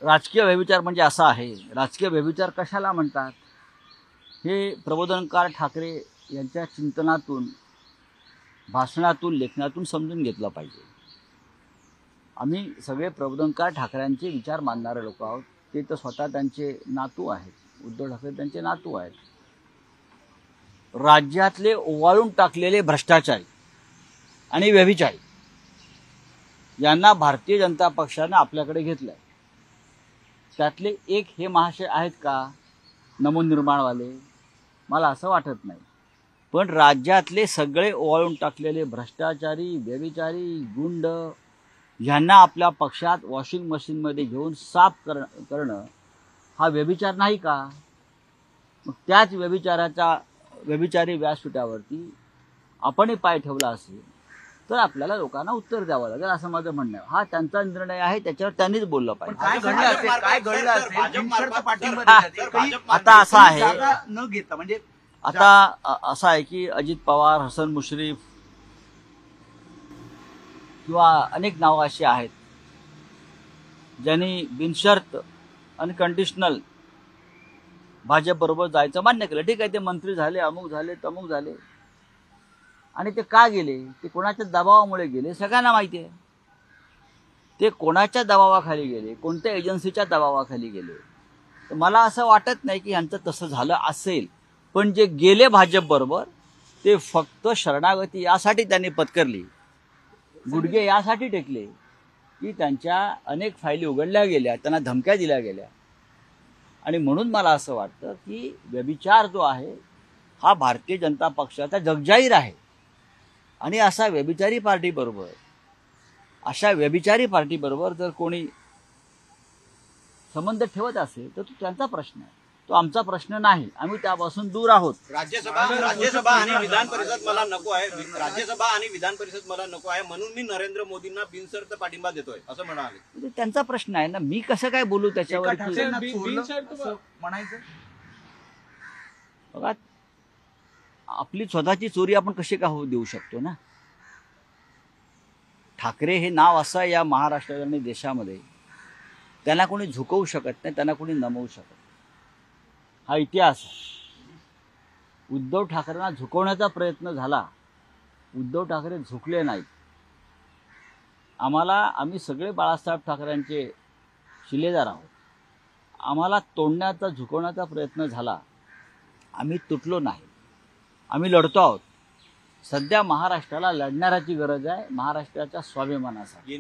राजकीय व्यभिचार म्हणजे असा आहे, राजकीय व्यभिचार कशाला म्हणतात हे प्रबोधनकार ठाकरे यांच्या चिंतनातून, भाषणातून, लेखनातून समजून घेतलं पाहिजे। आम्ही सगळे प्रबोधनकार ठाकरेंचे विचार मानणारे लोक आहोत। ते तर स्वतः त्यांचे नातू आहेत, उद्धव ठाकरे त्यांचे नातू आहेत। राज्यातले ओवाळून टाकलेले भ्रष्टाचारी आणि व्यभिचारी यांना भारतीय जनता पक्षाने आपल्याकडे घेतलंय। त्यातले एक हे महाशय आहेत का नवनिर्माणवाले? मला असं वाटत नाही। पण राज्यातले सगळे ओवाळून टाकलेले भ्रष्टाचारी, व्यभिचारी, गुंड यांना आपल्या पक्षात वॉशिंग मशीनमध्ये घेऊन साफ करणं हा व्यभिचार नाही का? मग त्याच व्यभिचारी व्यासपीठावरती आपणही पाय ठेवला असेल तर आपल्याला लोकांना उत्तर द्यावं लागेल, असं माझं म्हणणं आहे। हा त्यांचा निर्णय आहे, त्याच्यावर त्यांनीच बोललं पाहिजे। आता असं आहे न घेता म्हणजे आता असं आहे की अजित पवार, हसन मुश्रीफ किंवा अनेक नावं अशी आहेत ज्यांनी बिनशर्त अनकंडिशनल भाजप बरोबर जायचं मान्य केलं। ठीक आहे, ते मंत्री झाले, अमुक झाले, तमुक झाले, आणि ते का गेले, ते कोणाच्या दबावामुळे गेले सगळ्यांना माहिती आहे। ते कोणाच्या दबावाखाली गेले, कोणत्या एजन्सीच्या दबावाखाली गेले, तर मला असं वाटत नाही की यांचं तसं झालं असेल। पण जे गेले भाजप बरोबर ते फक्त शरणागती यासाठी त्यांनी पत्करली, गुडघे यासाठी टेकले की त्यांच्या अनेक फायली उघडल्या गेल्या, त्यांना धमक्या दिल्या गेल्या। आणि म्हणून मला असं वाटतं की व्यभिचार जो आहे हा भारतीय जनता पक्षाचा जगजाहीर आहे। आणि अशा व्यभिचारी पार्टीबरोबर जर कोणी संबंध ठेवत असेल तर तो त्यांचा प्रश्न आहे, तो आमचा प्रश्न नाही। आम्ही त्यापासून दूर आहोत। राज्यसभा आणि विधान परिषद मला नको आहे, राज्यसभा आणि विधान परिषद मला नको आहे, म्हणून मी नरेंद्र मोदींना बिनशर्त पाठिंबा देतोय असं म्हणाले। त्यांचा प्रश्न आहे ना, मी कसं काय बोलू त्याच्यावर? म्हणायचं बघा, आपली स्वतःची चोरी आपण कशी का होऊ देऊ शकतो ना? ठाकरे हे नाव असं या महाराष्ट्रात आणि देशामध्ये, त्यांना कोणी झुकवू शकत नाही, त्यांना कोणी नमवू शकत। हा इतिहास आहे। उद्धव ठाकरेंना झुकवण्याचा प्रयत्न झाला, उद्धव ठाकरे झुकले नाहीत। आम्ही सगळे बाळासाहेब ठाकरेंचे शिलेदार आहोत। आम्हाला तोडण्याचा, झुकवण्याचा प्रयत्न झाला, आम्ही तुटलो नाही, आम्ही लढतो आहोत। सध्या महाराष्ट्राला लढणाऱ्याची गरज आहे, महाराष्ट्राच्या स्वाभिमानासाठी।